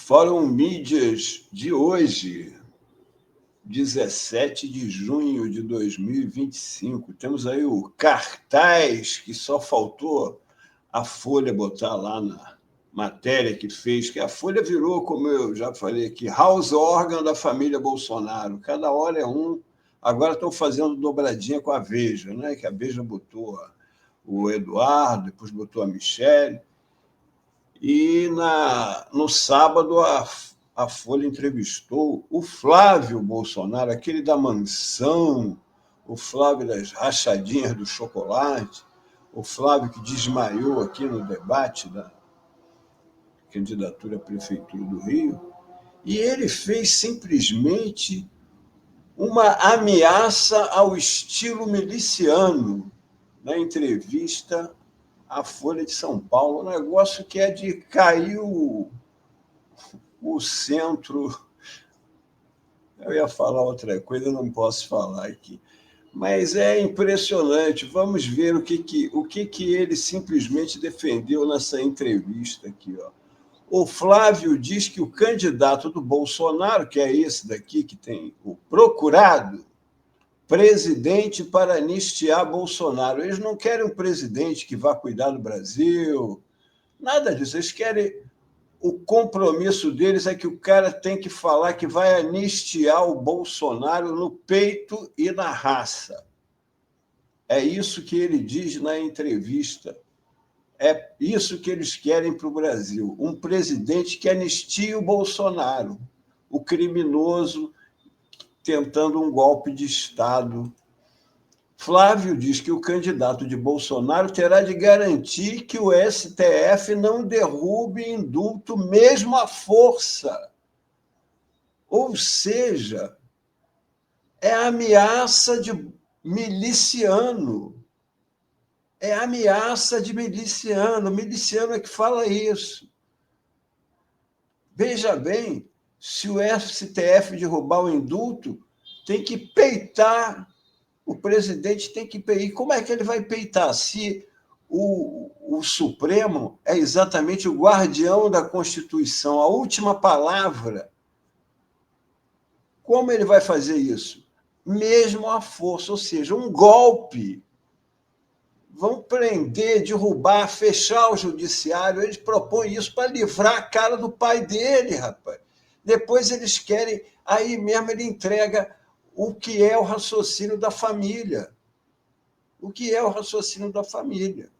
Fórum Mídias de hoje, 17 de junho de 2025. Temos aí o cartaz que só faltou a Folha botar lá na matéria que fez, que a Folha virou, como eu já falei aqui, house organ da família Bolsonaro. Cada hora é um. Agora estão fazendo dobradinha com a Veja, né? Que a Veja botou o Eduardo, depois botou a Michelle. E no sábado, a Folha entrevistou o Flávio Bolsonaro, aquele da mansão, o Flávio das rachadinhas do chocolate, o Flávio que desmaiou aqui no debate da candidatura à Prefeitura do Rio. E ele fez simplesmente uma ameaça ao estilo miliciano na entrevista à Folha de São Paulo, um negócio que é de cair o centro. Eu ia falar outra coisa, não posso falar aqui. Mas é impressionante. Vamos ver o que ele simplesmente defendeu nessa entrevista aqui. Ó. O Flávio diz que o candidato do Bolsonaro, que é esse daqui, que tem o procurado, presidente para anistiar Bolsonaro. Eles não querem um presidente que vá cuidar do Brasil, nada disso. Eles querem... O compromisso deles é que o cara tem que falar que vai anistiar o Bolsonaro no peito e na raça. É isso que ele diz na entrevista. É isso que eles querem para o Brasil. Um presidente que anistie o Bolsonaro, o criminoso tentando um golpe de Estado. Flávio diz que o candidato de Bolsonaro terá de garantir que o STF não derrube indulto mesmo à força. Ou seja, é ameaça de miliciano. É ameaça de miliciano. O miliciano é que fala isso. Veja bem, se o STF derrubar o indulto, tem que peitar. O presidente tem que peitar. E como é que ele vai peitar? Se o Supremo é exatamente o guardião da Constituição, a última palavra. Como ele vai fazer isso? Mesmo à força, ou seja, um golpe. Vão prender, derrubar, fechar o judiciário. Eles propõem isso para livrar a cara do pai dele, rapaz. Depois eles querem, aí mesmo ele entrega o que é o raciocínio da família. O que é o raciocínio da família?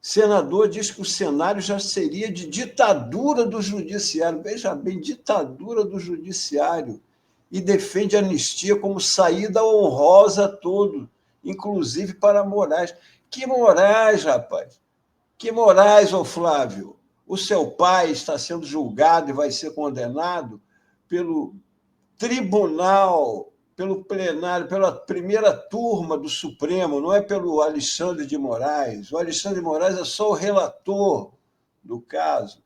Senador diz que o cenário já seria de ditadura do judiciário. Veja bem, ditadura do judiciário. E defende a anistia como saída honrosa a todo, inclusive para Moraes. Que Moraes, rapaz? Que Moraes, ô Flávio? O seu pai está sendo julgado e vai ser condenado pelo tribunal, pelo plenário, pela primeira turma do Supremo, não é pelo Alexandre de Moraes. O Alexandre de Moraes é só o relator do caso.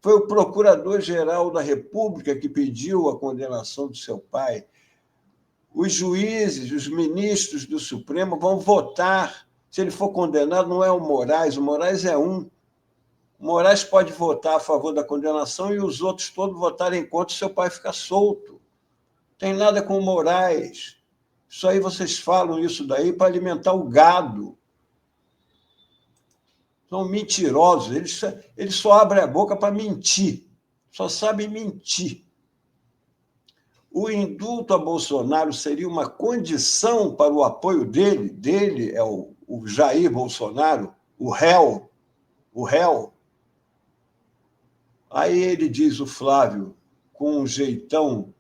Foi o procurador-geral da República que pediu a condenação do seu pai. Os juízes, os ministros do Supremo vão votar. Se ele for condenado, não é o Moraes é um. O Moraes pode votar a favor da condenação e os outros todos votarem contra, o seu pai fica solto. Tem nada com o Moraes. Isso aí vocês falam isso daí para alimentar o gado. São mentirosos. Eles só abrem a boca para mentir. Só sabem mentir. O indulto a Bolsonaro seria uma condição para o apoio dele. Dele é o Jair Bolsonaro, o réu. O réu. Aí ele diz, o Flávio, com um jeitão,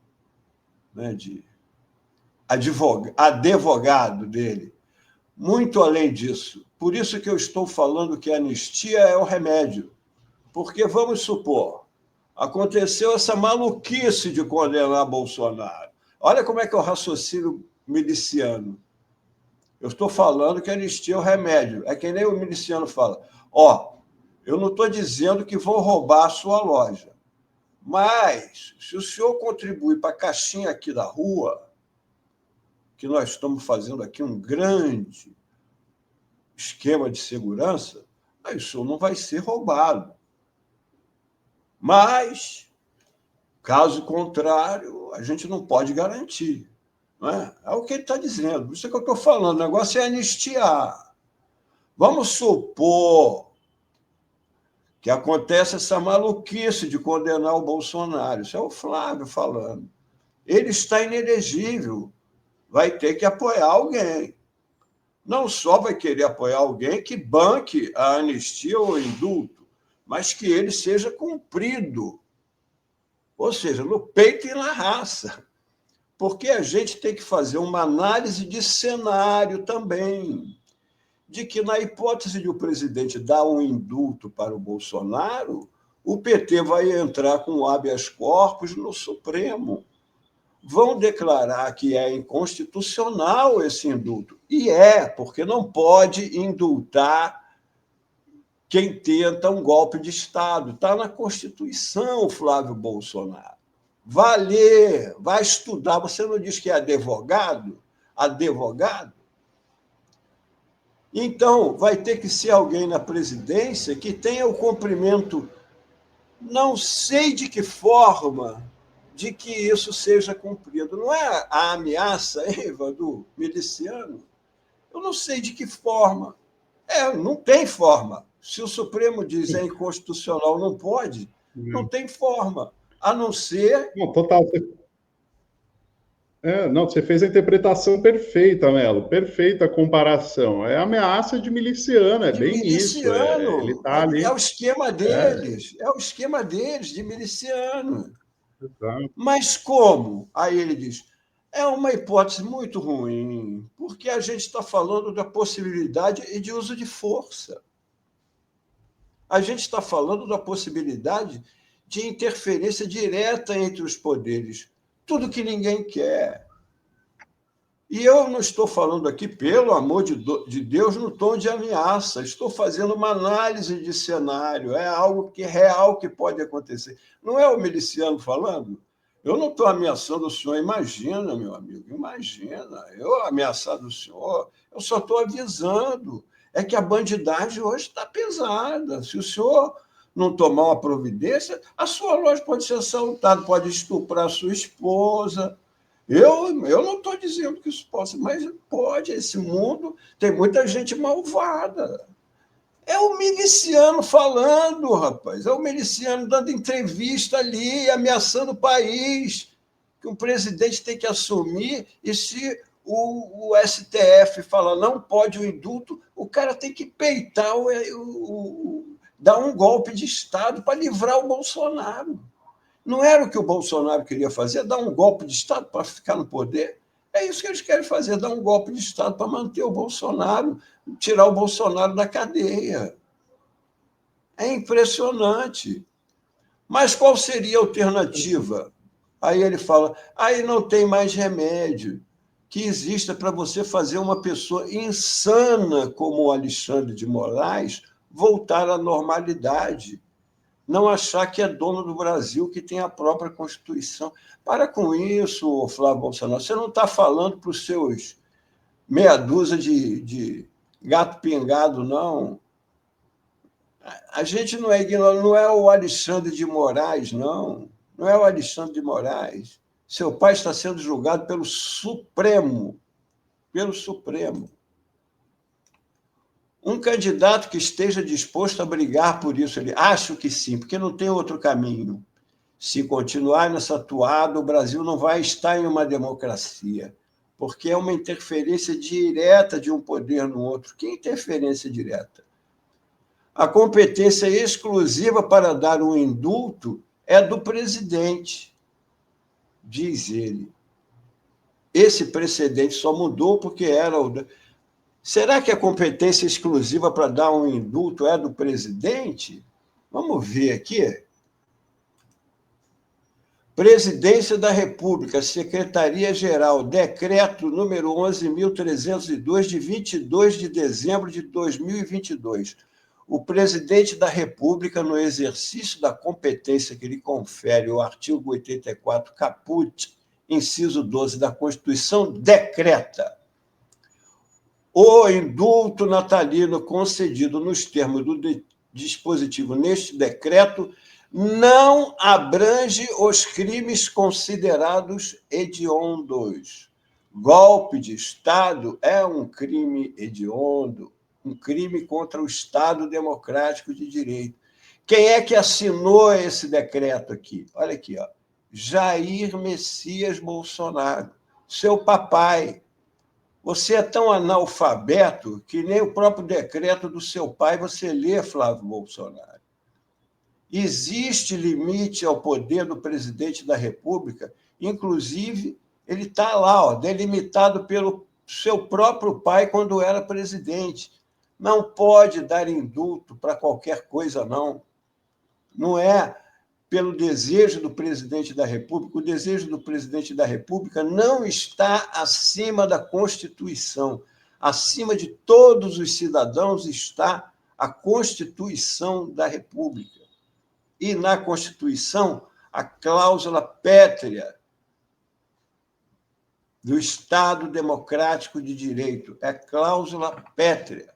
né, de advogado dele. Muito além disso. Por isso que eu estou falando que a anistia é o remédio. Porque, vamos supor, aconteceu essa maluquice de condenar Bolsonaro. Olha como é que é o raciocínio miliciano. Eu estou falando que a anistia é o remédio. É que nem o miliciano fala. Eu não estou dizendo que vou roubar a sua loja. Mas, se o senhor contribuir para a caixinha aqui da rua, que nós estamos fazendo aqui um grande esquema de segurança, aí o senhor não vai ser roubado. Mas, caso contrário, a gente não pode garantir. Não é? É o que ele está dizendo. Isso é que eu estou falando. O negócio é anistiar. Vamos supor que acontece essa maluquice de condenar o Bolsonaro. Isso é o Flávio falando. Ele está inelegível. Vai ter que apoiar alguém. Não só vai querer apoiar alguém que banque a anistia ou o indulto, mas que ele seja cumprido. Ou seja, no peito e na raça. Porque a gente tem que fazer uma análise de cenário também, de que, na hipótese de o presidente dar um indulto para o Bolsonaro, o PT vai entrar com habeas corpus no Supremo. Vão declarar que é inconstitucional esse indulto. E porque não pode indultar quem tenta um golpe de Estado. Está na Constituição, Flávio Bolsonaro. Vai ler, vai estudar. Você não diz que é advogado? Advogado? Então, vai ter que ser alguém na presidência que tenha o cumprimento, não sei de que forma, de que isso seja cumprido. Não é a ameaça, Eva, do miliciano? Eu não sei de que forma. Não tem forma. Se o Supremo diz é inconstitucional, não pode, não tem forma, a não ser... Não, total. Não, você fez a interpretação perfeita, Melo. Perfeita a comparação. É ameaça de miliciano, é de bem isso. Ele miliciano. está ali. É o esquema deles, é o esquema deles de miliciano. Exato. Mas como? Aí ele diz, é uma hipótese muito ruim, porque a gente está falando da possibilidade de uso de força. A gente está falando da possibilidade de interferência direta entre os poderes, tudo que ninguém quer. E eu não estou falando aqui, pelo amor de Deus, no tom de ameaça. Estou fazendo uma análise de cenário. É algo que real que pode acontecer. Não é o miliciano falando? Eu não estou ameaçando o senhor. Imagina, meu amigo, imagina. Eu ameaçar o senhor, eu só estou avisando. É que a bandidagem hoje está pesada. Se o senhor não tomar uma providência, a sua loja pode ser assaltada, pode estuprar a sua esposa. Eu não estou dizendo que isso possa, mas pode. Esse mundo tem muita gente malvada. É o miliciano falando, rapaz. É o miliciano dando entrevista ali, ameaçando o país, que o presidente tem que assumir. E se o STF fala não pode o indulto, o cara tem que peitar, dar um golpe de Estado para livrar o Bolsonaro. Não era o que o Bolsonaro queria fazer, dar um golpe de Estado para ficar no poder? É isso que eles querem fazer, dar um golpe de Estado para manter o Bolsonaro, tirar o Bolsonaro da cadeia. É impressionante. Mas qual seria a alternativa? Aí ele fala, aí não tem mais remédio que exista para você fazer uma pessoa insana como o Alexandre de Moraes voltar à normalidade. Não achar que é dono do Brasil, que tem a própria Constituição. Para com isso, Flávio Bolsonaro. Você não está falando para os seus meia dúzia de gato pingado, não. A gente não é ignorante, não é o Alexandre de Moraes, não. Não é o Alexandre de Moraes. Seu pai está sendo julgado pelo Supremo. Pelo Supremo. Um candidato que esteja disposto a brigar por isso, ele acho que sim, porque não tem outro caminho. Se continuar nessa toada, o Brasil não vai estar em uma democracia, porque é uma interferência direta de um poder no outro. Que interferência direta? A competência exclusiva para dar um indulto é do presidente, diz ele. Esse precedente só mudou porque era o... Será que a competência exclusiva para dar um indulto é do presidente? Vamos ver aqui. Presidência da República, Secretaria-Geral, decreto número 11.302, de 22 de dezembro de 2022. O presidente da República, no exercício da competência que lhe confere o artigo 84, caput, inciso 12 da Constituição, decreta o indulto natalino concedido nos termos do dispositivo neste decreto não abrange os crimes considerados hediondos. Golpe de Estado é um crime hediondo, um crime contra o Estado democrático de direito. Quem é que assinou esse decreto aqui? Olha aqui, ó. Jair Messias Bolsonaro, seu papai. Você é tão analfabeto que nem o próprio decreto do seu pai você lê, Flávio Bolsonaro. Existe limite ao poder do presidente da República, inclusive ele está lá, ó, delimitado pelo seu próprio pai quando era presidente. Não pode dar indulto para qualquer coisa, não. Não é pelo desejo do presidente da República. O desejo do presidente da República não está acima da Constituição. Acima de todos os cidadãos está a Constituição da República. E na Constituição, a cláusula pétrea do Estado Democrático de Direito. É cláusula pétrea.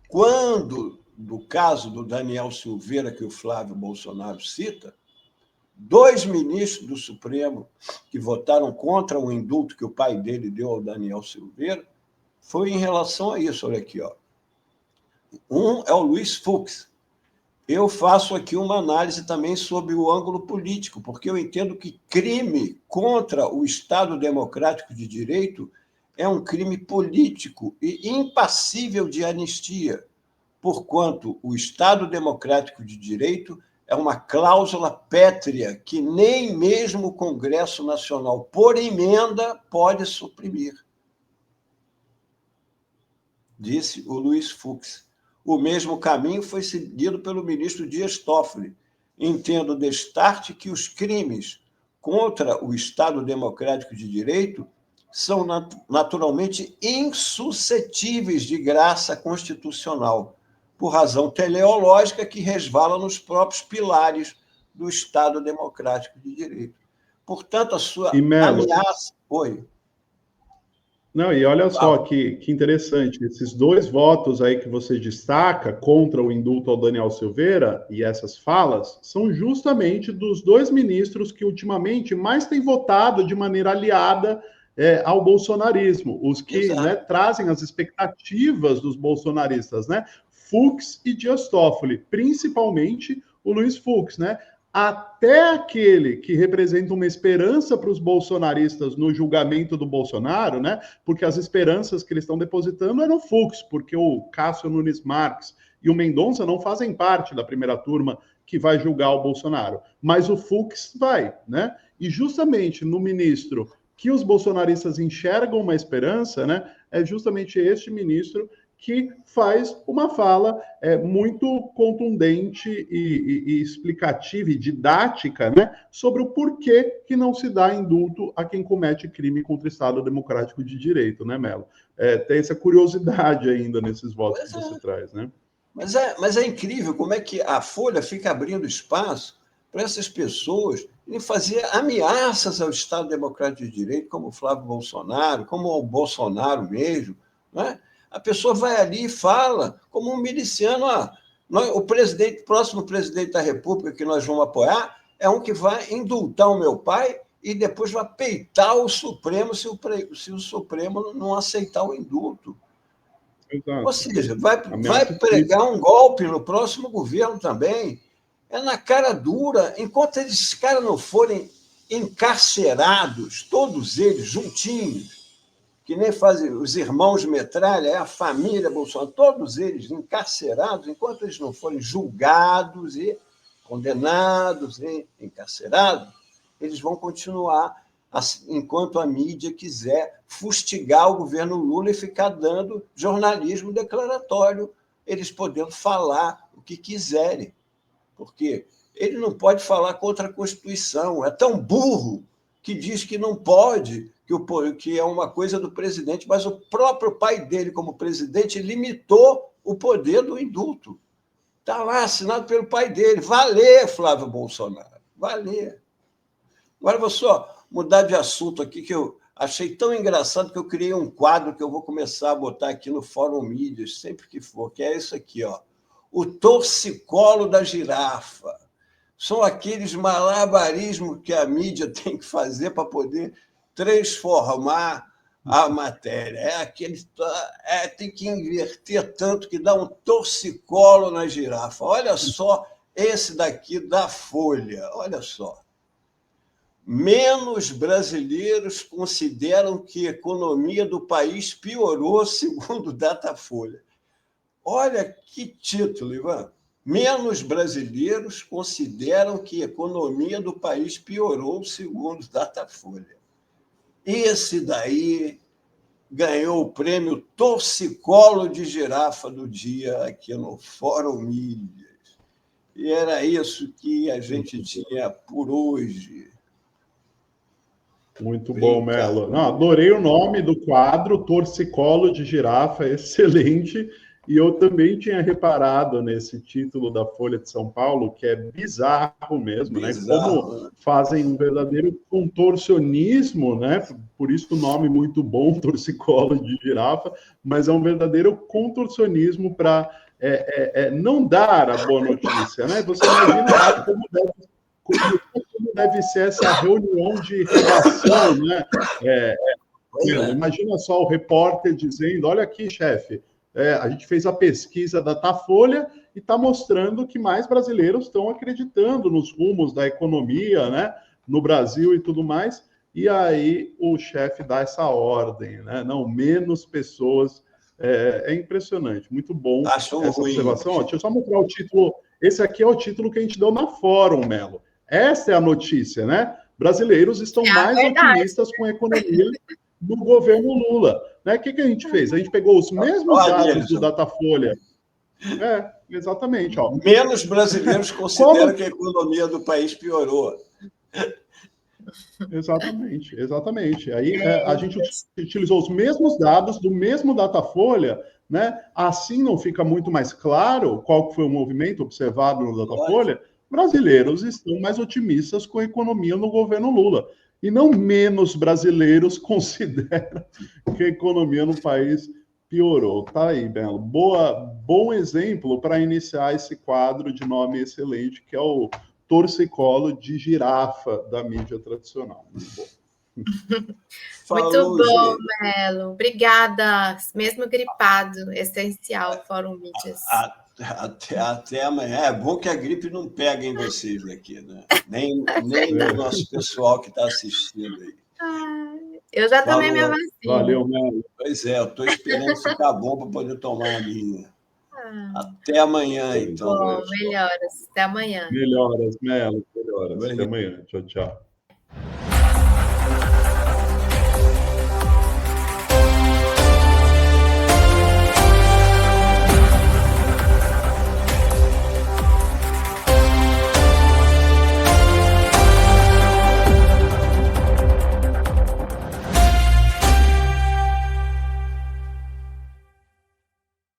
Quando, no caso do Daniel Silveira, que o Flávio Bolsonaro cita, 2 ministros do Supremo que votaram contra o indulto que o pai dele deu ao Daniel Silveira, foi em relação a isso. Olha aqui, ó. Um é o Luiz Fux. Eu faço aqui uma análise também sobre o ângulo político, porque eu entendo que crime contra o Estado Democrático de Direito é um crime político e impassível de anistia, porquanto o Estado Democrático de Direito é uma cláusula pétrea que nem mesmo o Congresso Nacional, por emenda, pode suprimir. Disse o Luiz Fux. O mesmo caminho foi seguido pelo ministro Dias Toffoli. Entendo destarte que os crimes contra o Estado Democrático de Direito são naturalmente insuscetíveis de graça constitucional, por razão teleológica que resvala nos próprios pilares do Estado Democrático de Direito. Portanto, a sua ameaça... Oi. Não, e olha só que interessante, esses 2 votos aí que você destaca contra o indulto ao Daniel Silveira e essas falas são justamente dos 2 ministros que ultimamente mais têm votado de maneira aliada ao bolsonarismo, os que, né, trazem as expectativas dos bolsonaristas, né? Fux e Dias Toffoli, principalmente o Luiz Fux, né? Até aquele que representa uma esperança para os bolsonaristas no julgamento do Bolsonaro, né? Porque as esperanças que eles estão depositando eram o Fux, porque o Cássio Nunes Marques e o Mendonça não fazem parte da primeira turma que vai julgar o Bolsonaro, mas o Fux vai, né? E justamente no ministro que os bolsonaristas enxergam uma esperança, né? É justamente este ministro que faz uma fala muito contundente e explicativa e didática, né, sobre o porquê que não se dá indulto a quem comete crime contra o Estado Democrático de Direito, né, Mello? Tem essa curiosidade ainda nesses votos que você traz, né? Mas é incrível como é que a Folha fica abrindo espaço para essas pessoas em fazer ameaças ao Estado Democrático de Direito, como o Flávio Bolsonaro, como o Bolsonaro mesmo, né? A pessoa vai ali e fala, como um miliciano, o próximo presidente da República que nós vamos apoiar é um que vai indultar o meu pai e depois vai peitar o Supremo se o Supremo não aceitar o indulto. Exato. Ou seja, vai pregar um golpe no próximo governo também. É na cara dura. Enquanto esses caras não forem encarcerados, todos eles juntinhos, que nem fazem os irmãos Metralha, a família Bolsonaro, todos eles encarcerados, enquanto eles não forem julgados e condenados e encarcerados, eles vão continuar, enquanto a mídia quiser fustigar o governo Lula e ficar dando jornalismo declaratório, eles podendo falar o que quiserem. Porque ele não pode falar contra a Constituição, é tão burro que diz que não pode, que é uma coisa do presidente, mas o próprio pai dele, como presidente, limitou o poder do indulto. Está lá, assinado pelo pai dele. Valer, Flávio Bolsonaro, valer. Agora vou só mudar de assunto aqui, que Achei tão engraçado que eu criei um quadro que eu vou começar a botar aqui no Fórum Mídias, sempre que for, que é isso aqui, ó. O torcicolo da girafa. São aqueles malabarismos que a mídia tem que fazer para poder transformar a matéria. Tem que inverter tanto que dá um torcicolo na girafa. Olha só esse daqui da Folha, olha só. Menos brasileiros consideram que a economia do país piorou, segundo o Datafolha. Olha que título, Ivan. Menos brasileiros consideram que a economia do país piorou, segundo o Datafolha. Esse daí ganhou o prêmio Torcicolo de Girafa do dia aqui no Fórum Mídias. E era isso que a gente tinha por hoje. Muito bom, Melo. Não, adorei o nome do quadro, Torcicolo de Girafa, excelente. E eu também tinha reparado nesse título da Folha de São Paulo, que é bizarro mesmo, né? Como fazem um verdadeiro contorcionismo, né? Por isso o nome muito bom, Torcicolo de Girafa, mas é um verdadeiro contorcionismo para não dar a boa notícia, né? Você imagina como deve ser essa reunião de redação, né? Imagina só o repórter dizendo, olha aqui, chefe, a gente fez a pesquisa da Datafolha e está mostrando que mais brasileiros estão acreditando nos rumos da economia, né, no Brasil e tudo mais, e aí o chefe dá essa ordem, né? Não, menos pessoas. É impressionante, muito bom essa observação. Ó, deixa eu só mostrar o título. Esse aqui é o título que a gente deu na Fórum, Melo. Essa é a notícia, né? Brasileiros estão mais otimistas com a economia do governo Lula. Né? O que a gente fez? A gente pegou os mesmos dados do Datafolha. Exatamente. Ó. Menos brasileiros consideram que a economia do país piorou. Exatamente. Aí a gente utilizou os mesmos dados do mesmo Datafolha, né? Assim não fica muito mais claro qual foi o movimento observado no Datafolha. Brasileiros estão mais otimistas com a economia no governo Lula. E não menos brasileiros consideram que a economia no país piorou. Tá aí, Belo. Bom exemplo para iniciar esse quadro de nome excelente, que é o Torcicolo de Girafa da mídia tradicional. Muito bom. Muito bom, Melo. Obrigada. Mesmo gripado, essencial, Fórum Mídias. Até amanhã. É bom que a gripe não pega em vocês aqui, né? Nem no nosso pessoal que está assistindo aí. Eu já tomei minha vacina. Valeu, Melo. Pois é, eu estou esperando ficar bom para poder tomar a minha. Até amanhã, então. Bom, melhoras. Até amanhã. Melhoras, Melo. Melhoras. Até amanhã. Tchau, tchau.